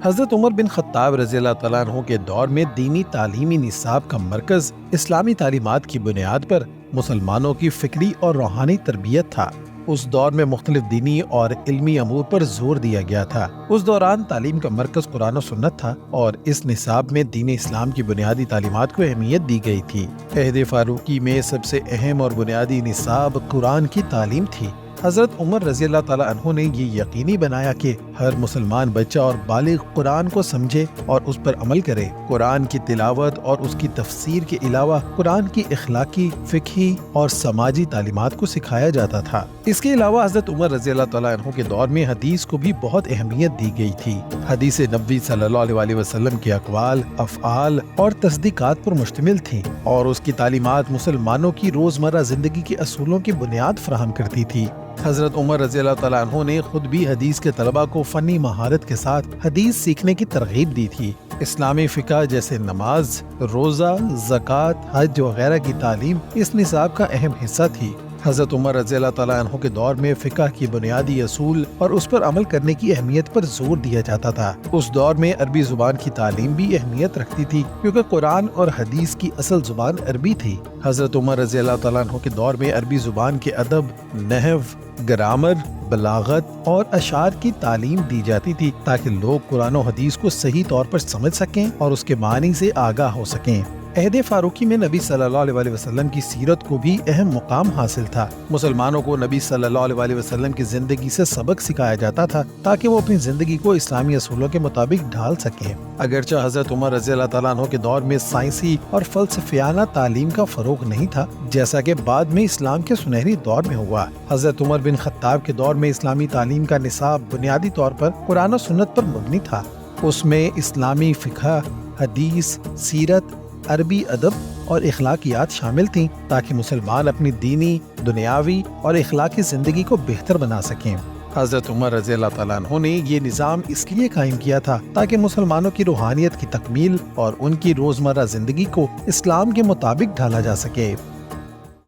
حضرت عمر بن خطاب رضی اللہ تعالیٰ عنہ کے دور میں دینی تعلیمی نصاب کا مرکز اسلامی تعلیمات کی بنیاد پر مسلمانوں کی فکری اور روحانی تربیت تھا۔ اس دور میں مختلف دینی اور علمی امور پر زور دیا گیا تھا۔ اس دوران تعلیم کا مرکز قرآن و سنت تھا اور اس نصاب میں دین اسلام کی بنیادی تعلیمات کو اہمیت دی گئی تھی۔ عہد فاروقی میں سب سے اہم اور بنیادی نصاب قرآن کی تعلیم تھی۔ حضرت عمر رضی اللہ تعالیٰ عنہ نے یہ یقینی بنایا کہ ہر مسلمان بچہ اور بالغ قرآن کو سمجھے اور اس پر عمل کرے۔ قرآن کی تلاوت اور اس کی تفسیر کے علاوہ قرآن کی اخلاقی، فقہی اور سماجی تعلیمات کو سکھایا جاتا تھا۔ اس کے علاوہ حضرت عمر رضی اللہ تعالیٰ عنہ کے دور میں حدیث کو بھی بہت اہمیت دی گئی تھی۔ حدیث نبوی صلی اللہ علیہ وسلم کے اقوال، افعال اور تصدیقات پر مشتمل تھیں اور اس کی تعلیمات مسلمانوں کی روزمرہ زندگی کے اصولوں کی بنیاد فراہم کرتی تھی۔ حضرت عمر رضی اللہ تعالیٰ عنہ نے خود بھی حدیث کے طلباء کو فنی مہارت کے ساتھ حدیث سیکھنے کی ترغیب دی تھی۔ اسلامی فقہ جیسے نماز، روزہ، زکوٰۃ، حج وغیرہ کی تعلیم اس نصاب کا اہم حصہ تھی۔ حضرت عمر رضی اللہ تعالیٰ عنہ کے دور میں فقہ کی بنیادی اصول اور اس پر عمل کرنے کی اہمیت پر زور دیا جاتا تھا۔ اس دور میں عربی زبان کی تعلیم بھی اہمیت رکھتی تھی کیونکہ قرآن اور حدیث کی اصل زبان عربی تھی۔ حضرت عمر رضی اللہ تعالیٰ عنہ کے دور میں عربی زبان کے ادب، نحو، گرامر، بلاغت اور اشعار کی تعلیم دی جاتی تھی تاکہ لوگ قرآن و حدیث کو صحیح طور پر سمجھ سکیں اور اس کے معنی سے آگاہ ہو سکیں۔ عہد فاروقی میں نبی صلی اللہ علیہ وسلم کی سیرت کو بھی اہم مقام حاصل تھا۔ مسلمانوں کو نبی صلی اللہ علیہ وسلم کی زندگی سے سبق سکھایا جاتا تھا تاکہ وہ اپنی زندگی کو اسلامی اصولوں کے مطابق ڈھال سکیں۔ اگرچہ حضرت عمر رضی اللہ تعالیٰ عنہ کے دور میں سائنسی اور فلسفیانہ تعلیم کا فروغ نہیں تھا جیسا کہ بعد میں اسلام کے سنہری دور میں ہوا۔ حضرت عمر بن خطاب کے دور میں اسلامی تعلیم کا نصاب بنیادی طور پر قرآن و سنت پر مبنی تھا۔ اس میں اسلامی فقہ، حدیث، سیرت، عربی ادب اور اخلاقیات شامل تھیں تاکہ مسلمان اپنی دینی، دنیاوی اور اخلاقی زندگی کو بہتر بنا سکیں۔ حضرت عمر رضی اللہ تعالیٰ عنہ نے یہ نظام اس لیے قائم کیا تھا تاکہ مسلمانوں کی روحانیت کی تکمیل اور ان کی روزمرہ زندگی کو اسلام کے مطابق ڈھالا جا سکے۔